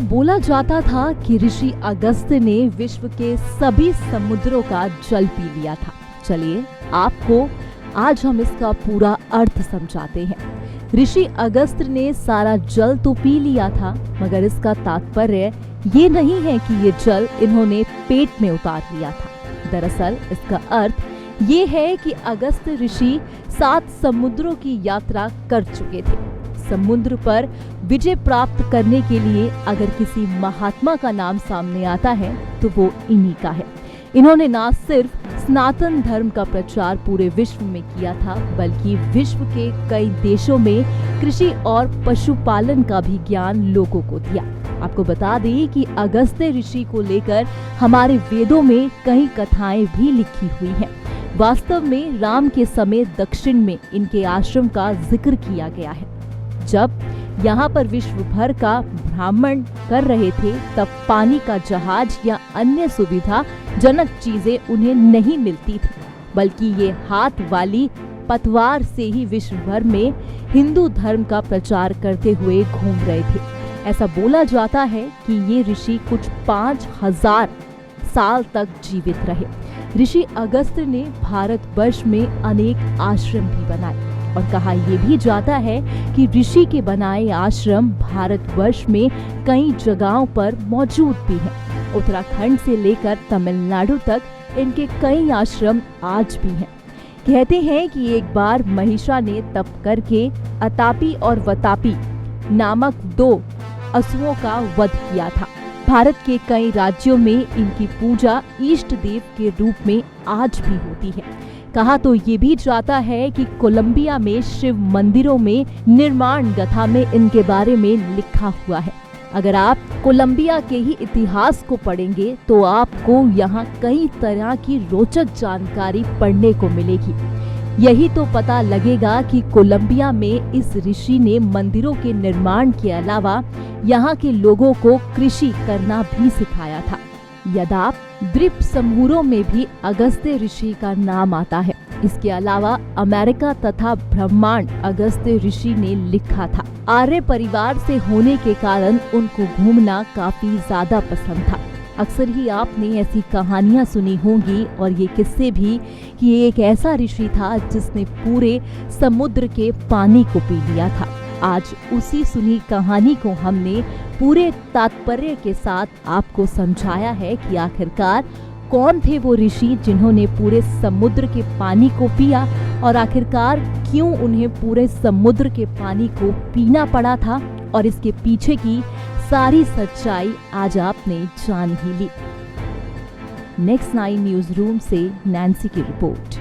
बोला जाता था कि ऋषि अगस्त्य ने विश्व के सभी समुद्रों का जल पी लिया था। चलिए आपको आज हम इसका पूरा अर्थ समझाते हैं। ऋषि अगस्त्य ने सारा जल तो पी लिया था, मगर इसका तात्पर्य ये नहीं है कि ये जल इन्होंने पेट में उतार लिया था। दरअसल इसका अर्थ ये है कि अगस्त्य ऋषि 7 समुद्रों की यात्रा कर चुके थे। समुद्र पर विजय प्राप्त करने के लिए अगर किसी महात्मा का नाम सामने आता है तो वो इन्हीं का है। इन्होंने ना सिर्फ सनातन धर्म का प्रचार पूरे विश्व में किया था, बल्कि विश्व के कई देशों में कृषि और पशुपालन का भी ज्ञान लोगों को दिया। आपको बता दें कि अगस्त्य ऋषि को लेकर हमारे वेदों में कई कथाएं भी लिखी हुई हैं। वास्तव में राम के समय दक्षिण में इनके आश्रम का जिक्र किया गया है। जब यहाँ पर विश्व भर का भ्रमण कर रहे थे, तब पानी का जहाज या अन्य सुविधा जनक चीजें उन्हें नहीं मिलती थी, बल्कि ये हाथ वाली पतवार से ही विश्व भर में हिंदू धर्म का प्रचार करते हुए घूम रहे थे। ऐसा बोला जाता है कि ये ऋषि कुछ 5000 साल तक जीवित रहे। ऋषि अगस्त्य ने भारतवर्ष में अनेक आश्रम भी बनाए और कहा यह भी जाता है कि ऋषि के बनाए आश्रम भारतवर्ष में कई जगहों पर मौजूद भी हैं। उत्तराखंड से लेकर तमिलनाडु तक इनके कई आश्रम आज भी हैं। कहते हैं कि एक बार महिषा ने तप करके अतापी और वतापी नामक 2 असुरों का वध किया था। भारत के कई राज्यों में इनकी पूजा इष्ट देव के रूप में आज भी होती है। कहा तो ये भी जाता है कि कोलंबिया में शिव मंदिरों में निर्माण गाथा में इनके बारे में लिखा हुआ है। अगर आप कोलंबिया के ही इतिहास को पढ़ेंगे तो आपको यहाँ कई तरह की रोचक जानकारी पढ़ने को मिलेगी। यही तो पता लगेगा कि कोलंबिया में इस ऋषि ने मंदिरों के निर्माण के अलावा यहाँ के लोगों को कृषि करना भी सिखाया था। यद्यप द्वीप समूहों में भी अगस्त्य ऋषि का नाम आता है। इसके अलावा अमेरिका तथा ब्रह्मांड अगस्त्य ऋषि ने लिखा था। आर्य परिवार से होने के कारण उनको घूमना काफी ज्यादा पसंद था। अक्सर ही आपने ऐसी कहानियां सुनी होंगी और ये किस्से भी कि ये एक ऐसा ऋषि था जिसने पूरे समुद्र के पानी को पी लिया था। आज उसी सुनी कहानी को हमने पूरे तात्पर्य के साथ आपको समझाया है कि आखिरकार कौन थे वो ऋषि जिन्होंने पूरे समुद्र के पानी को पिया और आखिरकार क्यों उन्हें पूरे समुद्र के पानी को पीना पड़ा था, और इसके पीछे की सारी सच्चाई आज आपने जान ही ली। नेक्स्ट 9 न्यूज़ रूम से नैन्सी की रिपोर्ट।